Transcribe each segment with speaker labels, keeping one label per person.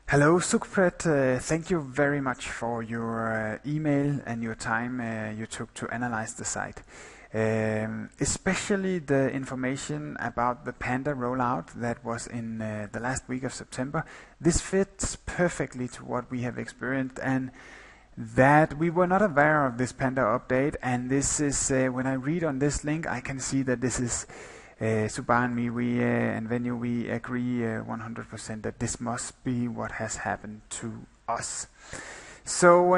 Speaker 1: Hello, Sukhpreet. Thank you very much for your email and your time you took to analyze the site. Especially the information about the Panda rollout that was in the last week of September. This fits perfectly to what we have experienced, and that we were not aware of this Panda update. And this is, when I read on this link, I can see that this is Subha and me, and Venue, we agree 100% that this must be what has happened to us. So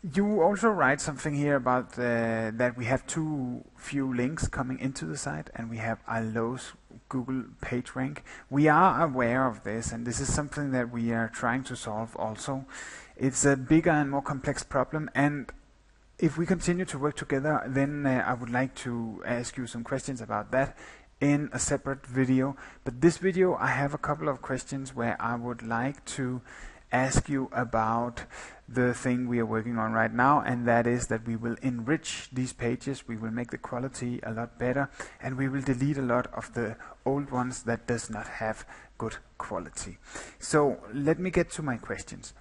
Speaker 1: you also write something here about that we have too few links coming into the site, and we have a low Google page rank. We are aware of this, and this is something that we are trying to solve also. It's a bigger and more complex problem, and if we continue to work together, then I would like to ask you some questions about that in a separate video. But this video, I have a couple of questions where I would like to ask you about the thing we are working on right now, and that is that we will enrich these pages, we will make the quality a lot better, and we will delete a lot of the old ones that does not have good quality. So let me get to my questions.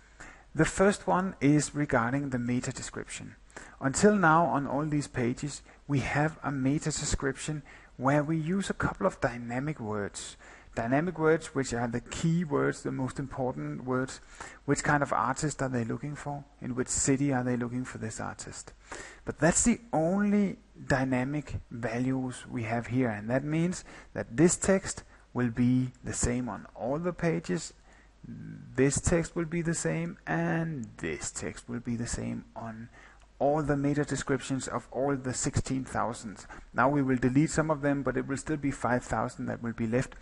Speaker 1: The first one is regarding the meta description. Until now, on all these pages, we have a meta description where we use a couple of dynamic words. Dynamic words, which are the key words, the most important words. Which kind of artist are they looking for? In which city are they looking for this artist? But that's the only dynamic values we have here, and that means that this text will be the same on all the pages. This text will be the same, and this text will be the same on all the meta descriptions of all the 16,000. Now we will delete some of them, but it will still be 5,000 that will be left.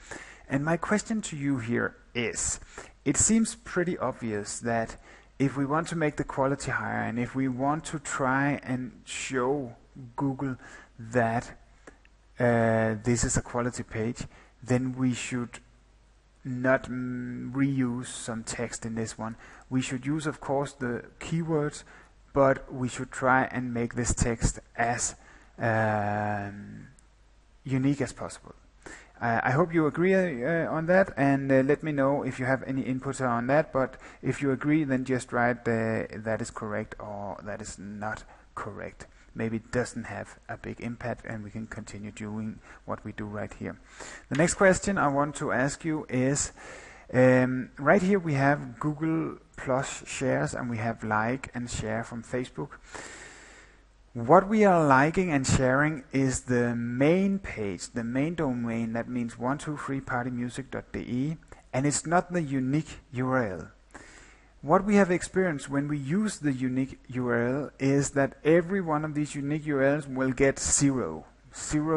Speaker 1: And my question to you here is, it seems pretty obvious that if we want to make the quality higher, and if we want to try and show Google that this is a quality page, then we should not reuse some text in this one. We should use, of course, the keywords, but we should try and make this text as unique as possible. I hope you agree on that, and let me know if you have any input on that. But if you agree, then just write that is correct or that is not correct. Maybe it doesn't have a big impact, and we can continue doing what we do right here. The next question I want to ask you is, right here we have Google Plus shares, and we have like and share from Facebook. What we are liking and sharing is the main page, the main domain. That means 123partymusic.de, and it's not the unique URL. What we have experienced when we use the unique URL is that every one of these unique URLs will get zero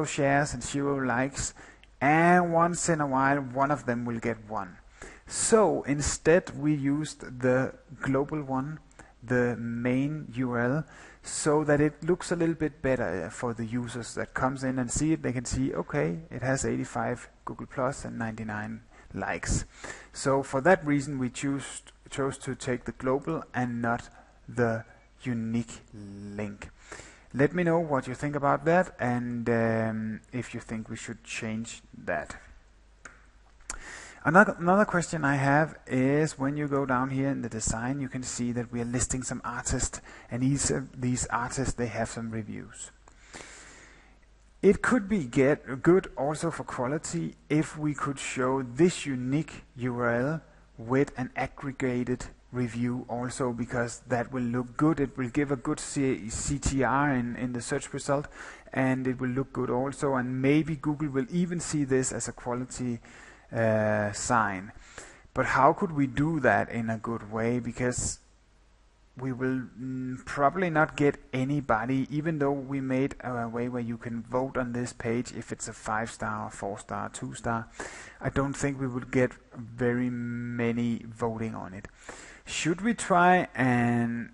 Speaker 1: shares and 0 likes, and once in a while one of them will get 1. So instead we used the global one, the main URL, so that it looks a little bit better for the users that comes in and see it. They can see, okay, it has 85 Google Plus and 99 likes. So for that reason we chose to take the global and not the unique link. Let me know what you think about that, and if you think we should change that. Another question I have is, when you go down here in the design, you can see that we are listing some artists, and each of these artists, they have some reviews. It could be good also for quality if we could show this unique URL with an aggregated review also, because that will look good. It will give a good CTR in the search result, and it will look good also, and maybe Google will even see this as a quality sign. But how could we do that in a good way? Because we will probably not get anybody, even though we made a way where you can vote on this page if it's a 5-star, 4-star, 2-star. I don't think we would get very many voting on it. Should we try and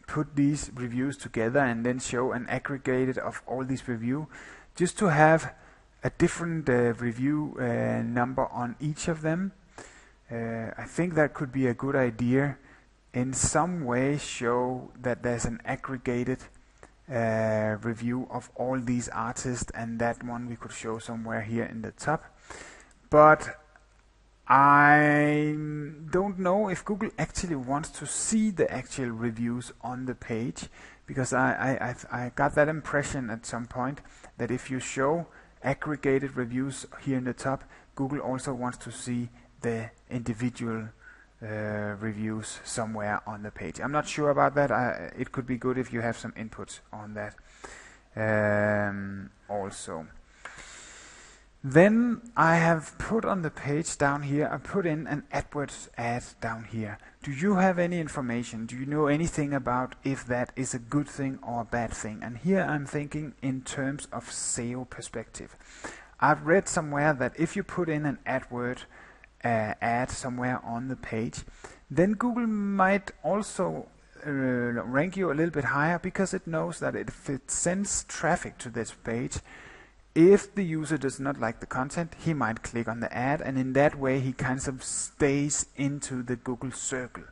Speaker 1: put these reviews together and then show an aggregated of all these reviews, just to have a different review number on each of them? I think that could be a good idea. In some way show that there's an aggregated review of all these artists, and that one we could show somewhere here in the top. But I don't know if Google actually wants to see the actual reviews on the page, because I got that impression at some point that if you show aggregated reviews here in the top, Google also wants to see the individual reviews somewhere on the page. I'm not sure about that. It could be good if you have some input on that also. Then I have put on the page down here, I put in an AdWords ad down here. Do you have any information? Do you know anything about if that is a good thing or a bad thing? And here I'm thinking in terms of SEO perspective. I've read somewhere that if you put in an AdWord ad somewhere on the page, then Google might also rank you a little bit higher, because it knows that if it sends traffic to this page, if the user does not like the content, he might click on the ad, and in that way he kind of stays into the Google circle.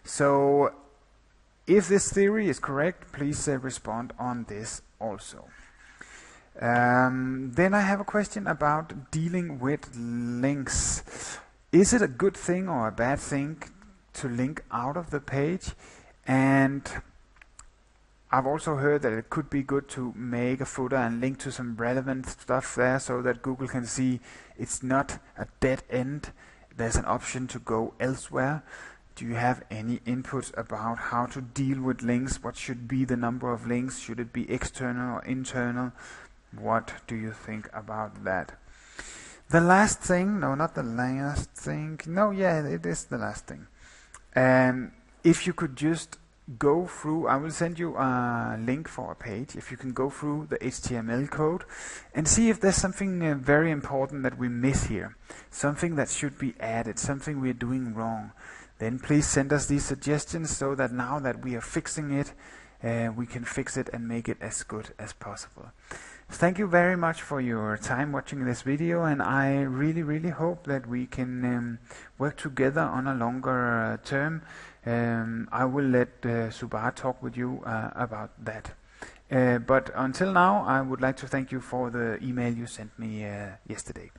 Speaker 1: So if this theory is correct, please respond on this also. Then I have a question about dealing with links. Is it a good thing or a bad thing to link out of the page? And I've also heard that it could be good to make a footer and link to some relevant stuff there, so that Google can see it's not a dead end. There's an option to go elsewhere. Do you have any input about how to deal with links? What should be the number of links? Should it be external or internal? What do you think about that? The last thing, no, not the last thing. No, yeah, it is the last thing. If you could just go through, I will send you a link for a page. If you can go through the HTML code and see if there's something very important that we miss here, something that should be added, something we're doing wrong, then please send us these suggestions, so that now that we are fixing it, we can fix it and make it as good as possible. Thank you very much for your time watching this video, and I really hope that we can work together on a longer term. I will let Subha talk with you about that. But until now, I would like to thank you for the email you sent me yesterday.